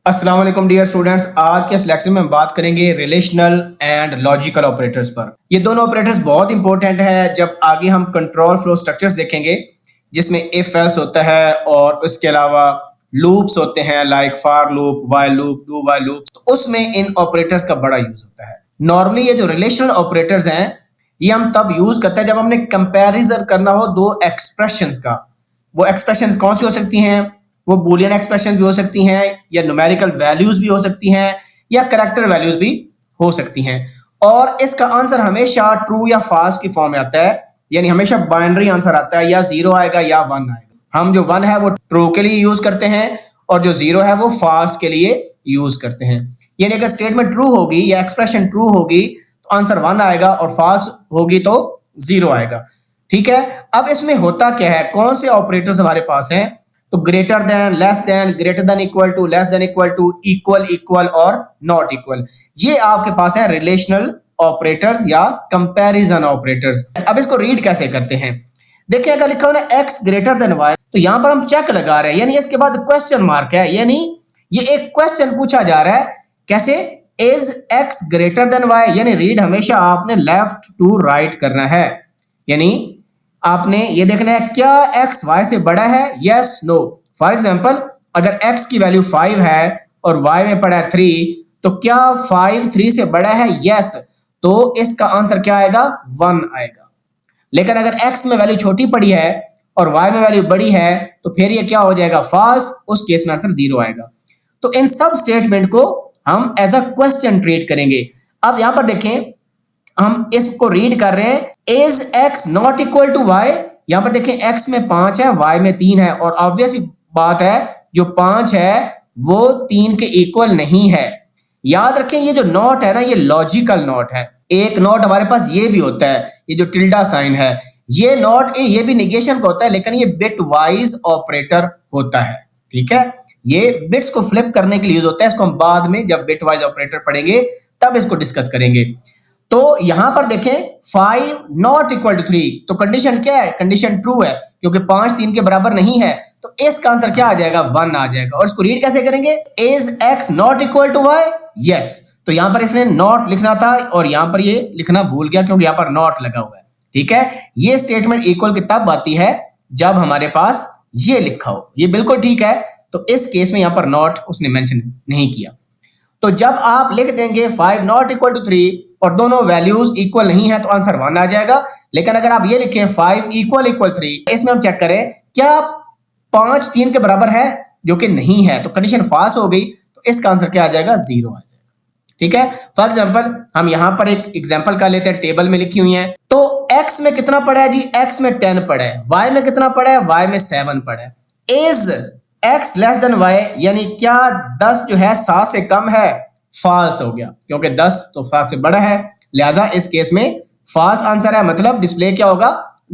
अस्सलाम वालेकुम dear students. आज के इस लेक्चर में हम बात करेंगे रिलेशनल एंड लॉजिकल ऑपरेटर्स पर। ये दोनों ऑपरेटर्स बहुत इंपॉर्टेंट है जब आगे हम कंट्रोल फ्लो स्ट्रक्चर्स देखेंगे, जिसमें इफ एल्स होता है और उसके अलावा लूप्स होते हैं like for loop, while loop, do while loop. तो उसमें इन ऑपरेटर्स का बड़ा यूज होता है। नॉर्मली ये जो रिलेशनल ऑपरेटर्स हैं ये हम तब यूज करते हैं जब हमने कंपैरिजन करना हो दो एक्सप्रेशंस का। वो एक्सप्रेशंस कौन सी हो सकती हैं? वो बूलियन एक्सप्रेशन भी हो सकती हैं, या न्यूमेरिकल वैल्यूज भी हो सकती हैं, या कैरेक्टर वैल्यूज भी हो सकती हैं। और इसका आंसर हमेशा ट्रू या फॉल्स की फॉर्म में आता है, यानी हमेशा बाइनरी आंसर आता है, या जीरो आएगा या वन आएगा। हम जो वन है वो ट्रू के लिए यूज करते हैं और जो जीरो है वो फॉल्स के लिए यूज करते हैं। यानी अगर स्टेटमेंट ट्रू होगी या एक्सप्रेशन ट्रू होगी तो आंसर वन आएगा, और फॉल्स होगी तो जीरो आएगा। ठीक है, अब इसमें होता क्या है, कौन से ऑपरेटर्स हमारे पास हैं? तो greater than, less than, greater than equal to, less than equal to, equal, equal और नॉट इक्वल। ये आपके पास है रिलेशनल ऑपरेटर्स या कंपैरिजन ऑपरेटर्स। अब इसको रीड कैसे करते हैं? देखिए, अगर लिखा हो ना एक्स ग्रेटर देन वाई, तो यहां पर हम चेक लगा रहे हैं, यानी इसके बाद क्वेश्चन मार्क है, यानी ये एक क्वेश्चन पूछा जा रहा है। कैसे? Is x greater than y, यानी रीड हमेशा आपने लेफ्ट टू राइट करना है। यानी आपने ये देखना है क्या x y से बड़ा है, यस नो। फॉर एग्जाम्पल, अगर x की वैल्यू 5 है और y में पड़ा है 3, तो क्या 5 3 से बड़ा है? यस। तो इसका आंसर क्या आएगा? 1 आएगा। लेकिन अगर x में वैल्यू छोटी पड़ी है और y में वैल्यू बड़ी है, तो फिर ये क्या हो जाएगा? फॉल्स। उस केस में आंसर 0 आएगा। तो इन सब स्टेटमेंट को हम एज अ क्वेश्चन ट्रीट करेंगे। अब यहां पर देखें, हम इसको रीड कर रहे हैं, is x not equal to y। यहां पर देखें, x में 5 है, y में 3 है, और ऑब्वियस बात है जो 5 है वो 3 के इक्वल नहीं है। याद रखें, ये जो नॉट है ना, ये लॉजिकल नॉट है। एक नॉट हमारे पास ये भी होता है, ये जो टिल्डा साइन है, ये नॉट ये भी निगेशन का होता है, लेकिन ये बिट वाइज ऑपरेटर होता है। ठीक है, ये बिट्स को फ्लिप करने के लिए यूज होता है। इसको हम बाद में जब बिट वाइज ऑपरेटर पढ़ेंगे तब इसको डिस्कस करेंगे। तो यहां पर देखें 5 नॉट इक्वल टू 3, तो कंडीशन क्या है? कंडीशन ट्रू है, क्योंकि 5 3 के बराबर नहीं है। तो इसका आंसर क्या आ जाएगा? 1 आ जाएगा। और इसको रीड कैसे करेंगे? Is x not equal to y, yes. तो यहां पर इसने नॉट लिखना था और यहां पर ये लिखना भूल गया, क्योंकि यहां पर नॉट लगा हुआ है। ठीक है, ये स्टेटमेंट इक्वल की तब आती है जब हमारे पास ये लिखा हो। ये बिल्कुल ठीक है। तो इस केस में यहां पर नॉट उसने मेंशन नहीं किया। तो जब आप लिख देंगे 5 नॉट इक्वल टू 3 और दोनों वैल्यूज इक्वल नहीं है, तो आंसर 1 आ जाएगा। लेकिन अगर आप ये लिखें 5 इक्वल इक्वल 3, इसमें हम चेक करें क्या 5 3 के बराबर है, जो कि नहीं है, तो कंडीशन फॉल्स हो गई। तो इसका आंसर क्या आ जाएगा? 0 आ जाएगा। ठीक है, फॉर एग्जाम्पल हम यहां पर एक एग्जाम्पल कर लेते हैं, टेबल में लिखी हुई है। तो x में कितना पड़ा है जी? x में 10 पड़ा है। y में कितना पड़ा है? y में 7 पड़ा है। Is x less then y, यानी क्या 10 जो है 7 से कम है? फॉल्स हो गया, क्योंकि 10 तो 7 से बड़ा है, लिहाजा इस केस में फॉल्स आंसर है। मतलब डिस्प्ले क्या होगा?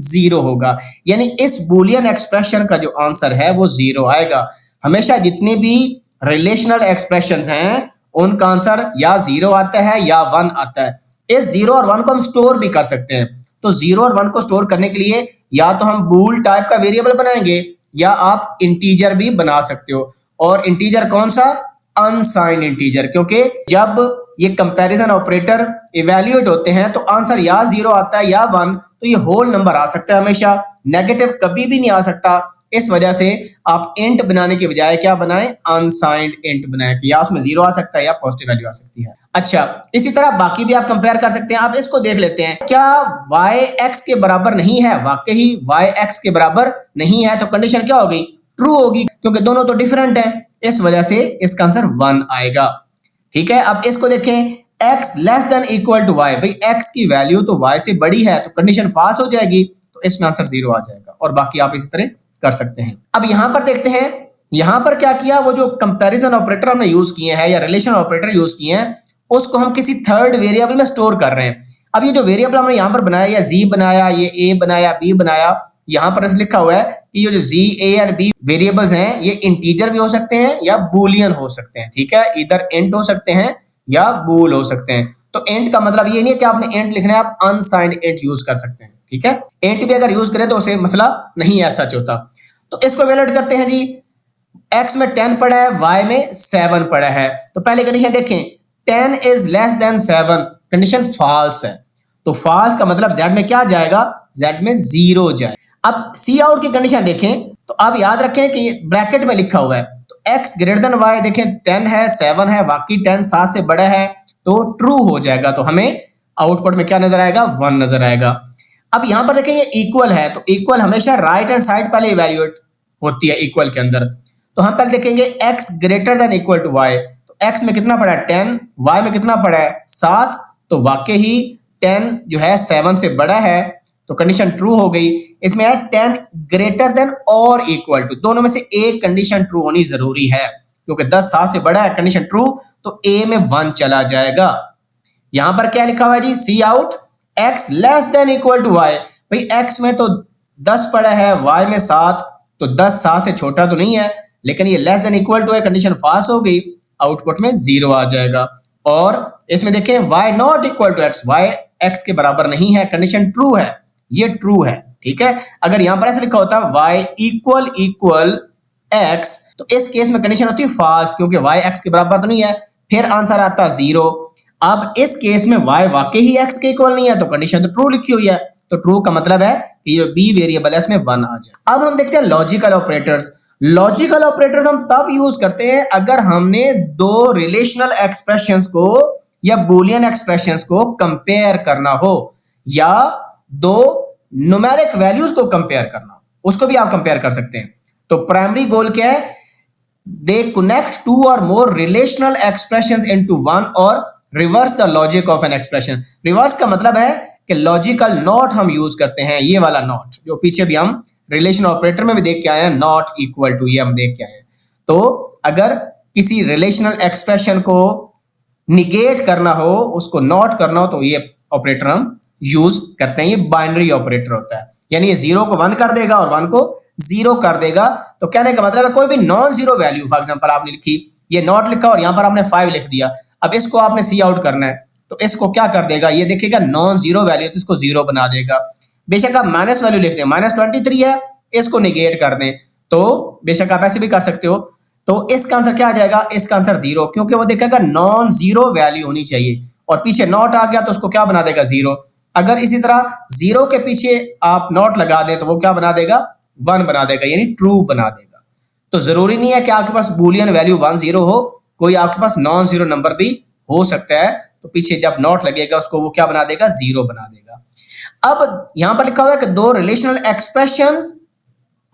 0 होगा। यानी इस बूलियन एक्सप्रेशन का जो आंसर है वो 0 आएगा। हमेशा जितने भी रिलेशनल एक्सप्रेशंस हैं उनका आंसर या 0 आता है या 1 आता है। इस 0 और 1 को हम स्टोर भी कर सकते हैं। तो 0 और 1 को स्टोर करने के लिए या तो हम बूल टाइप का वेरिएबल बनाएंगे, या आप इंटीजर भी बना सकते हो। और इंटीजर कौन सा? अनसाइंड इंटीजर, क्योंकि जब ये कंपैरिजन ऑपरेटर इवैल्यूएट होते हैं तो आंसर या 0 आता है या 1। तो ये होल नंबर आ सकता है, हमेशा नेगेटिव कभी भी नहीं आ सकता। इस वजह से आप इंट बनाने के बजाय क्या बनाएं? अनसाइंड इंट बनाएं, कि या उसमें 0 आ सकता है या पॉजिटिव वैल्यू आ सकती है। अच्छा, इसी तरह बाकी भी आप कंपेयर कर सकते हैं। आप इसको देख लेते हैं, क्या y x के बराबर नहीं है? वाकई y x के बराबर नहीं है, तो कंडीशन क्या होगी? ट्रू होगी, क्योंकि दोनों तो डिफरेंट है। इस वजह से इसका आंसर 1 आएगा। ठीक है, अब इसको देखें, x less than equal to y, भाई x की वैल्यू तो y से बड़ी है, तो कंडीशन फॉल्स हो जाएगी। तो इसमें आंसर 0 आ जाएगा। और बाकी आप इसी तरह कर सकते हैं। अब यहां पर देखते हैं, यहां पर क्या किया, वो जो कंपैरिजन ऑपरेटर हमने यूज किए हैं या रिलेशन ऑपरेटर यूज किए हैं, उसको हम किसी थर्ड वेरिएबल में स्टोर कर रहे हैं। अब ये जो वेरिएबल हमने यहां पर बनाया, या z बनाया, ये a बनाया, b बनाया, यहां पर लिखा हुआ है कि ये जो z, a and b variables हैं ये इंटीजर भी हो सकते हैं या बूलियन हो सकते हैं। ठीक है, इधर इंट हो सकते हैं या बूल हो सकते हैं। तो इंट का मतलब ये नहीं है कि आपने इंट लिखना है, आप अनसाइंड इंट यूज कर सकते हैं। ठीक है, इंट भी अगर यूज करें तो उसे मसला नहीं है, सच होता। तो इसको इवैल्यूएट करते हैं जी। x में 10 पड़ा है, y में 7 पड़ा है। तो पहले कंडीशन देखें, 10 is less than 7, condition false है। तो फॉल्स का मतलब z में क्या जाएगा, z में 0 जाए। अब सी आउट की कंडीशन देखें, तो आप याद रखें कि ब्रैकेट में लिखा हुआ है, तो x ग्रेटर देन y, देखें 10 है 7 है, बाकी 10 7 से बड़ा है, तो ट्रू हो जाएगा। तो हमें आउटपुट में क्या नजर आएगा, 1 नजर आएगा। अब यहां पर देखें ये इक्वल है, तो इक्वल हमेशा राइट हैंड साइड पहले इवैल्यूएट होती है इक्वल के अंदर। तो हम पहले देखेंगे x greater than equal to y, तो x में कितना पड़ा है 10, y में कितना पड़ा है 7, तो वाकई ही 10 जो है 7 से बड़ा है, तो कंडीशन ट्रू हो गई। इसमें है 10 ग्रेटर देन और इक्वल टू, दोनों में से एक कंडीशन ट्रू होनी जरूरी है, क्योंकि 10 7 से बड़ा है, कंडीशन ट्रू, तो a में 1 चला जाएगा। यहां पर क्या लिखा हुआ है जी, C out x less than equal to y, भाई x में तो 10 पड़ा है, y में 7, तो 10 7 से छोटा तो नहीं है, लेकिन ये लेस देन इक्वल टू है, कंडीशन फॉल्स हो गई, आउटपुट में 0 आ जाएगा। और इसमें देखें y not equal to x, y x के बराबर नहीं है, कंडीशन ट्रू है, ये ट्रू है, ठीक है। अगर यहां पर ऐसे लिखा होता y इक्वल इक्वल x, तो इस केस में कंडीशन होती है फॉल्स, क्योंकि y x के बराबर तो नहीं है, फिर आंसर आता 0। अब इस केस में y वाकई ही x के इक्वल नहीं है, तो कंडीशन तो ट्रू लिखी हुई है, तो ट्रू का मतलब है कि जो b वेरिएबल है इसमें 1 आ जाए। अब हम देखते हैं लॉजिकल ऑपरेटर्स। लॉजिकल ऑपरेटर्स हम तब यूज करते हैं अगर हमने दो रिलेशनल एक्सप्रेशंस को या बुलियन एक्सप्रेशंस को कंपेयर करना हो, या दो न्यूमेरिक वैल्यूज को कंपेयर करना हो, उसको भी आप कंपेयर कर सकते हैं। तो प्राइमरी गोल क्या है, दे कनेक्ट टू और मोर रिलेशनल एक्सप्रेशंस इनटू वन और reverse the logic of an expression. Reverse का मतलब है कि लॉजिकल नॉट हम यूज करते हैं, ये वाला नॉट जो पीछे भी हम रिलेशन ऑपरेटर में भी देख के आए हैं, नॉट इक्वल टू, ये हम देख के आए हैं। तो अगर किसी रिलेशनल एक्सप्रेशन को निगेट करना हो, उसको नॉट करना हो, तो ये ऑपरेटर हम यूज करते हैं। ये बाइनरी ऑपरेटर होता है, यानी ये 0 को 1 कर देगा और 1 को 0 कर देगा। तो कहने का मतलब है कोई भी non zero value, for example आपने लिखी, ये नॉट लिखा और यहां पर आपने 5 लिख दिया, अब इसको आपने सी आउट करना है, तो इसको क्या कर देगा, ये देखिएगा नॉन जीरो वैल्यू, तो इसको 0 बना देगा। बेशक आप माइनस वैल्यू लिख दें, -23 है, इसको निगेट कर दें, तो बेशक आप ऐसे भी कर सकते हो। तो इसका आंसर क्या आ जाएगा, इसका आंसर 0, क्योंकि वो देखेगा नॉन जीरो वैल्यू होनी चाहिए, और पीछे नॉट आ गया तो उसको क्या बना देगा 0। अगर इसी तरह 0 के पीछे आप नॉट लगा दें तो वो क्या बना देगा, 1 बना देगा, यानी ट्रू बना देगा। तो जरूरी नहीं है कि आपके पास बूलियन वैल्यू 1 0 हो, कोई आपके पास नॉन जीरो नंबर भी हो सकता है, तो पीछे जब नॉट लगेगा उसको वो क्या बना देगा, 0 बना देगा। अब यहां पर लिखा हुआ है कि दो रिलेशनल एक्सप्रेशंस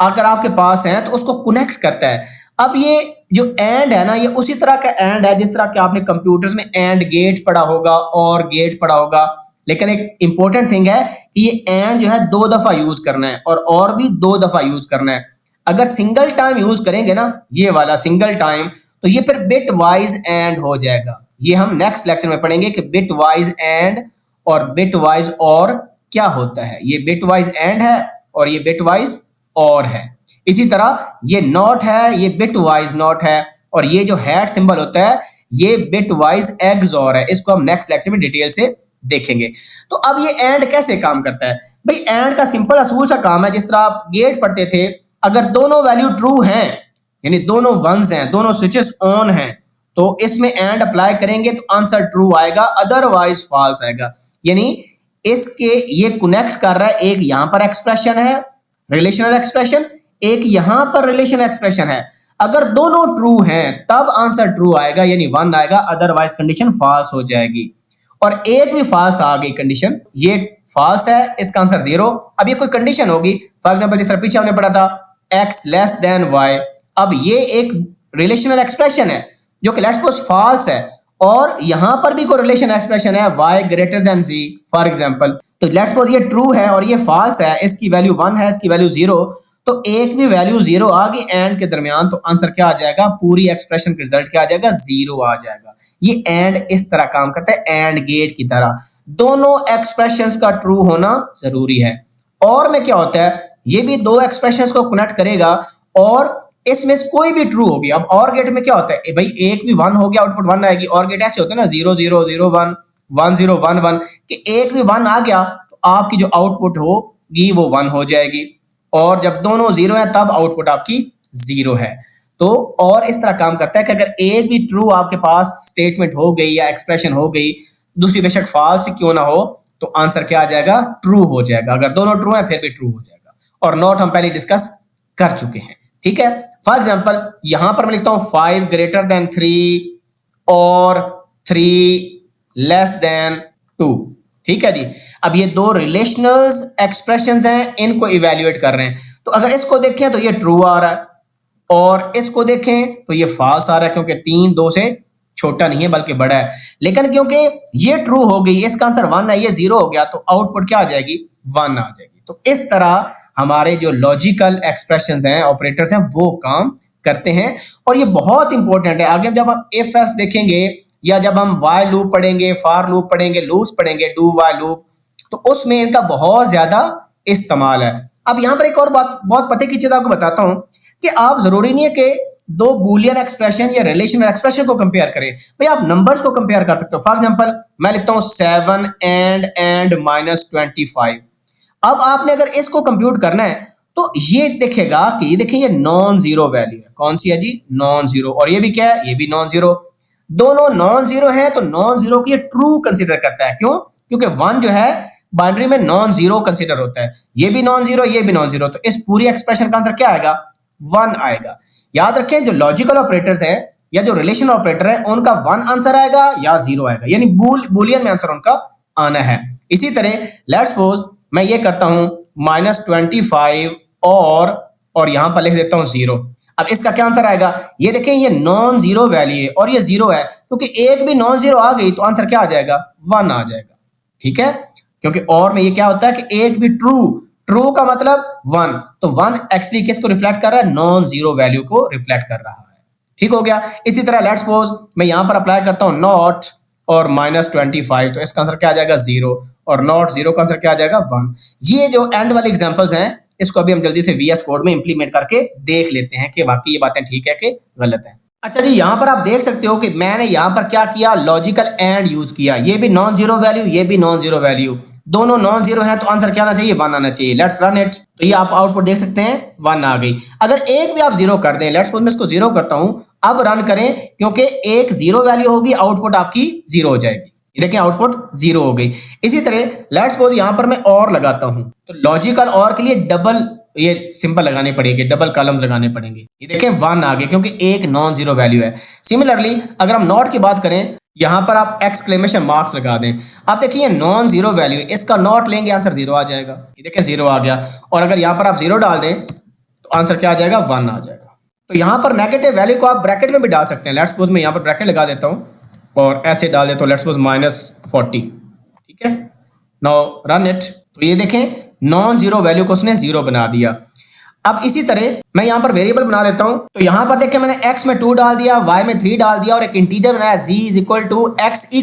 अगर आपके पास हैं तो उसको कनेक्ट करता है। अब ये जो एंड है ना, ये उसी तरह का एंड है जिस तरह के आपने कंप्यूटर्स में एंड गेट पढ़ा होगा और गेट पढ़ा होगा, लेकिन एक इंपॉर्टेंट थिंग है कि ये एंड जो है 2 दफा यूज करना है और भी 2 दफा यूज करना है। अगर सिंगल टाइम यूज करेंगे ना, ये वाला सिंगल टाइम, तो ये फिर बिट वाइज एंड हो जाएगा। ये हम नेक्स्ट लेक्चर में पढ़ेंगे कि बिट वाइज एंड और बिट वाइज और क्या होता है। ये बिट वाइज एंड है और ये बिट वाइज और है। इसी तरह ये नॉट है, ये बिट वाइज नॉट है, और ये जो हैट सिंबल होता है ये बिट वाइज एक्सऑर है। इसको हम नेक्स्ट लेक्चर में डिटेल से देखेंगे। तो अब ये एंड कैसे काम करता है भाई, एंड का सिंपल असूल सा काम है, जिस तरह आप गेट पढ़ते थे, अगर दोनों वैल्यू ट्रू हैं, यानी दोनों वंस हैं, दोनों स्विचेस ऑन हैं, तो इसमें एंड अप्लाई करेंगे तो आंसर ट्रू आएगा, अदरवाइज फॉल्स आएगा। यानी इसके ये कनेक्ट कर रहा है, एक यहां पर एक्सप्रेशन है रिलेशनल एक्सप्रेशन, एक यहां पर रिलेशन एक्सप्रेशन है। अगर दोनों ट्रू हैं तब आंसर ट्रू आएगा, यानी 1 आएगा, अदरवाइज कंडीशन फॉल्स हो जाएगी। और एक भी फॉल्स आ गई कंडीशन, ये फॉल्स है, इसका आंसर 0। अब ये कोई कंडीशन होगी, फॉर एग्जांपल जिस तरह पीछे हमने पढ़ा था x लेस देन y, अब ये एक रिलेशनल एक्सप्रेशन है जो कि लेट्स सपोज फॉल्स है, और यहां पर भी कोई रिलेशन एक्सप्रेशन है y greater than z for example, तो लेट्स सपोज ये ट्रू है और ये फॉल्स है, इसकी वैल्यू 1 है, इसकी वैल्यू 0, तो एक भी वैल्यू 0 आ गई एंड के दरमियान, तो आंसर क्या आ जाएगा, पूरी एक्सप्रेशन का रिजल्ट क्या आ जाएगा, 0 आ जाएगा। ये एंड इस तरह काम करता है, एंड गेट की तरह, दोनों एक्सप्रेशंस का ट्रू होना जरूरी है। और में क्या होता है, ये भी दो एक्सप्रेशंस को कनेक्ट करेगा और इसमें से कोई भी ट्रू होगी। अब और गेट में क्या होता है भाई, एक भी 1 हो गया आउटपुट 1 आएगी, और गेट ऐसे होता है ना 0 0 0 1 1 0 1 1, कि एक भी 1 आ गया तो आपकी जो आउटपुट होगी वो 1 हो जाएगी, और जब दोनों 0 है तब आउटपुट आपकी 0 है। तो और इस तरह काम करता है कि अगर एक भी ट्रू आपके पास स्टेटमेंट हो गई या एक्सप्रेशन हो गई, दूसरी बेशक फॉल्स क्यों ना हो, तो आंसर क्या आ जाएगा, ट्रू हो जाएगा। अगर दोनों ट्रू है फिर भी ट्रू हो जाएगा। और नॉट हम पहले डिस्कस कर चुके हैं, ठीक है। फॉर एग्जाम्पल यहां पर मैं लिखता हूं 5 ग्रेटर देन 3 और 3 लेस देन 2, ठीक है जी। अब ये दो रिलेशनल एक्सप्रेशंस हैं, इनको इवेल्युएट कर रहे हैं। तो अगर इसको देखें तो ये ट्रू आ रहा है और इसको देखें तो ये फॉल्स आ रहा है, क्योंकि 3 2 से छोटा नहीं है बल्कि बड़ा है। लेकिन क्योंकि ये ट्रू हो गई, इसका आंसर 1 है, ये 0 हो गया, तो आउटपुट क्या आ जाएगी, 1 आ जाएगी। तो इस तरह हमारे जो लॉजिकल एक्सप्रेशंस हैं, ऑपरेटर्स हैं, वो काम करते हैं और ये बहुत इंपॉर्टेंट है। आगे जब हम इफ एल्स देखेंगे या जब हम व्हाइल लूप पढ़ेंगे, फॉर लूप पढ़ेंगे, लूप्स पढ़ेंगे, डू व्हाइल लूप, तो उसमें इनका बहुत ज्यादा इस्तेमाल है। अब यहां पर एक और बात बहुत पते की चीज आपको बताता हूं कि आप जरूरी नहीं है कि दो बूलियन एक्सप्रेशन या रिलेशनल एक्सप्रेशन को कंपेयर करें, भाई आप नंबर्स को कंपेयर कर सकते हो। फॉर एग्जांपल मैं लिखता हूं 7 एंड -25। अब आपने अगर इसको कंप्यूट करना है तो ये देखेगा कि ये देखिए ये नॉन जीरो वैल्यू है। कौन सी है जी, नॉन जीरो। और ये भी क्या है, ये भी नॉन जीरो। दोनों नॉन जीरो है तो नॉन जीरो को ये ट्रू कंसीडर करता है। क्यों, क्योंकि 1 जो है बाइनरी में नॉन जीरो कंसीडर होता है। ये भी नॉन जीरो, ये भी नॉन जीरो, तो इस पूरी एक्सप्रेशन का आंसर क्या आएगा, 1 आएगा। याद रखें जो लॉजिकल ऑपरेटर्स है या जो रिलेशन ऑपरेटर है उनका 1 आंसर आएगा या 0 आएगा, यानी बूलियन में आंसर उनका आना है। इसी तरह लेट्स सपोज मैं ये करता हूं -25 और यहां पर लिख देता हूं 0। अब इसका क्या आंसर आएगा, ये देखें ये नॉन जीरो वैल्यू है और ये 0 है, क्योंकि एक भी नॉन जीरो आ गई तो आंसर क्या आ जाएगा, 1 आ जाएगा, ठीक है। क्योंकि और में ये क्या होता है कि एक भी ट्रू का मतलब 1, तो 1 एक्चुअली किसको रिफ्लेक्ट कर रहा है, नॉन जीरो वैल्यू को रिफ्लेक्ट कर रहा है, ठीक हो गया। इसी तरह लेट्स सपोज मैं यहां पर अप्लाई करता हूं नॉट और -25, तो इसका आंसर क्या आ जाएगा 0, और नॉट 0 का आंसर क्या आ जाएगा 1। ये जो एंड वाले एग्जांपल्स हैं इसको अभी हम जल्दी से VS कोड में इंप्लीमेंट करके देख लेते हैं कि वाकई ये बातें ठीक है कि गलत है। अच्छा जी, यहां पर आप देख सकते हो कि मैंने यहां पर क्या किया, लॉजिकल एंड यूज किया। ये भी नॉन जीरो वैल्यू, ये भी नॉन जीरो वैल्यू, दोनों नॉन जीरो है, तो आंसर क्या आना चाहिए, 1 आना चाहिए। Let's run it. तो ये आप आउटपुट देख सकते हैं 1 आ गई। अगर एक भी आप 0 कर दें, लेट्स सपोज मैं इसको 0 करता हूं, अब रन करें, क्योंकि एक 0 वैल्यू होगी, आउटपुट आपकी 0 हो जाएगी। देखिए आउटपुट 0 हो गई। इसी तरह लेट्स सपोज यहां पर मैं और लगाता हूं, तो लॉजिकल और के लिए डबल ये सिंपल लगाने पड़ेंगे, डबल कॉलम्स लगाने पड़ेंगे। ये देखें 1 आ गए, क्योंकि एक नॉन जीरो वैल्यू है। सिमिलरली अगर हम नॉट की बात करें, यहां पर आप एक्सक्लेमेशन मार्क्स लगा दें, आप देखिए नॉन जीरो वैल्यू, इसका नॉट लेंगे आंसर 0 आ जाएगा। ये देखिए 0 आ गया। और अगर यहां पर आप 0 डाल दें तो आंसर क्या आ जाएगा, 1 आ जाएगा। तो यहां पर नेगेटिव वैल्यू को आप ब्रैकेट में भी डाल सकते हैं। लेट्स सपोज मैं यहां पर ब्रैकेट लगा देता हूं और ऐसे डाल देता हूं, लेट्स सपोज -40, ठीक है। Now run it. तो ये देखें नॉन जीरो वैल्यू को उसने 0 बना दिया। अब इसी तरह मैं यहां पर वेरिएबल बना लेता हूं, तो यहां पर देखिए मैंने x में 2 डाल दिया, y में 3 डाल दिया और एक इंटीजर बनाया z = x =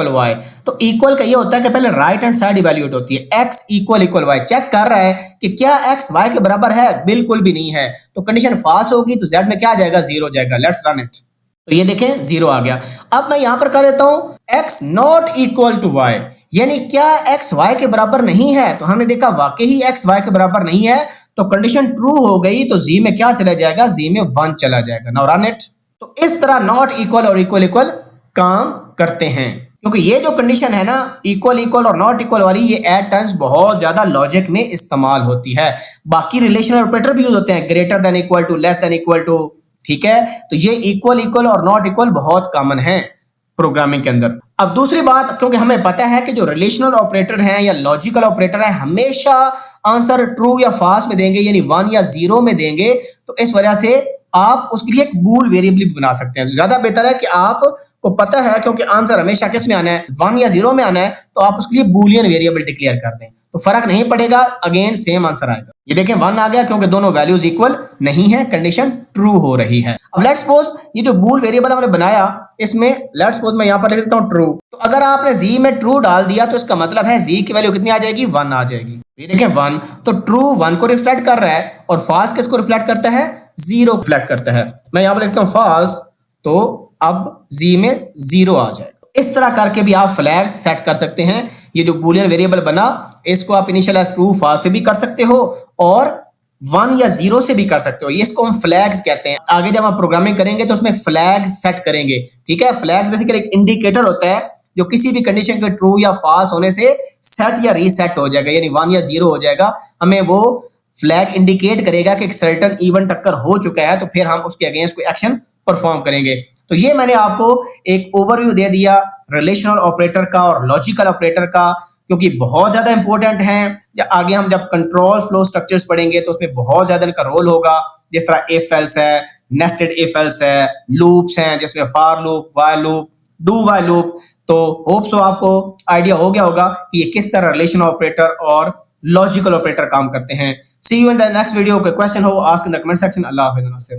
y। तो इक्वल का ये होता है कि पहले राइट हैंड साइड इवैल्यूएट होती है, x = y। चेक कर रहा है कि क्या x y के बराबर है, बिल्कुल भी नहीं है, तो कंडीशन फॉल्स होगी, तो z में क्या आ जाएगा, 0 हो जाएगा। Let's run it. तो ये देखें 0 आ गया। अब मैं यहां पर कर देता हूं x ≠ y, यानी क्या x y के बराबर नहीं है, तो हमने देखा वाकई ही x y के बराबर नहीं है, तो कंडीशन ट्रू हो गई, तो z में क्या चला जाएगा, z में 1 चला जाएगा। Now run it. तो इस तरह नॉट इक्वल और इक्वल काम करते हैं, क्योंकि ये जो कंडीशन है ना, इक्वल और नॉट इक्वल वाली, ये एट टाइम्स बहुत ज्यादा लॉजिक में इस्तेमाल होती है। बाकी रिलेशनल ऑपरेटर भी यूज होते हैं, greater than equal to, less than equal to, ठीक है। तो ये इक्वल और नॉट इक्वल बहुत कॉमन है प्रोग्रामिंग के अंदर। अब दूसरी बात, क्योंकि हमें पता है कि जो रिलेशनल ऑपरेटर हैं या लॉजिकल ऑपरेटर है हमेशा आंसर ट्रू या फॉल्स में देंगे, यानी 1 या 0 में देंगे, तो इस वजह से आप उसके लिए एक बूल वेरिएबल भी बना सकते हैं। ज्यादा बेहतर है कि आपको पता है, क्योंकि आंसर हमेशा किस में आना है, 1 या 0 में आना है, तो आप उसके लिए बूलियन वेरिएबल डिक्लेयर कर दें, तो फर्क नहीं पड़ेगा, अगेन सेम आंसर आएगा। ये देखें 1 आ गया, क्योंकि दोनों वैल्यूज इक्वल नहीं है, कंडीशन ट्रू हो रही है। अब लेट्स सपोज ये जो बूल वेरिएबल हमने बनाया, इसमें लेट्स सपोज मैं यहां पर लिख देता हूं ट्रू। तो अगर आपने z में ट्रू डाल दिया तो इसका मतलब है z की वैल्यू कितनी आ जाएगी, 1 आ जाएगी। ये देखें 1, तो ट्रू 1 को रिफ्लेक्ट कर रहा है और फॉल्स किसको रिफ्लेक्ट करता है, 0 को रिफ्लेक्ट करता है। मैं यहां पर लिखता हूं फॉल्स, तो अब z में 0 आ जाएगा। इस तरह करके भी आप फ्लैग्स सेट कर सकते हैं। ये जो बूलियन वेरिएबल बना, इसको आप इनिशियलाइज ट्रू फॉल्स से भी कर सकते हो, और 1 या 0 से भी कर सकते हो। ये इसको हम फ्लैग्स कहते हैं। आगे जब हम प्रोग्रामिंग करेंगे तो उसमें फ्लैग्स सेट करेंगे, ठीक है। फ्लैग्स बेसिकली एक इंडिकेटर होता है जो किसी भी कंडीशन के ट्रू या फॉल्स होने से सेट या रीसेट हो जाएगा, यानी 1 या 0 हो जाएगा। हमें वो फ्लैग इंडिकेट करेगा कि एक सर्टेन इवेंट अक्कर हो चुका है, तो फिर हम उसके अगेंस्ट कोई एक्शन परफॉर्म करेंगे। तो ये मैंने आपको एक ओवरव्यू दे दिया रिलेशनल ऑपरेटर का और लॉजिकल ऑपरेटर का, क्योंकि बहुत ज्यादा इंपॉर्टेंट हैं। या आगे हम जब कंट्रोल फ्लो स्ट्रक्चर्स पढ़ेंगे तो उसमें बहुत ज्यादा इनका रोल होगा, जिस तरह इफ एल्स है, नेस्टेड इफ एल्स है, लूप्स हैं जिसमें for loop, while loop, do while loop. तो होप सो आपको आइडिया हो गया होगा कि ये किस तरह रिलेशनल ऑपरेटर और लॉजिकल ऑपरेटर काम करते हैं। See you in the next video. कोई क्वेश्चन हो ask in the comment section. अल्लाह हाफिज़।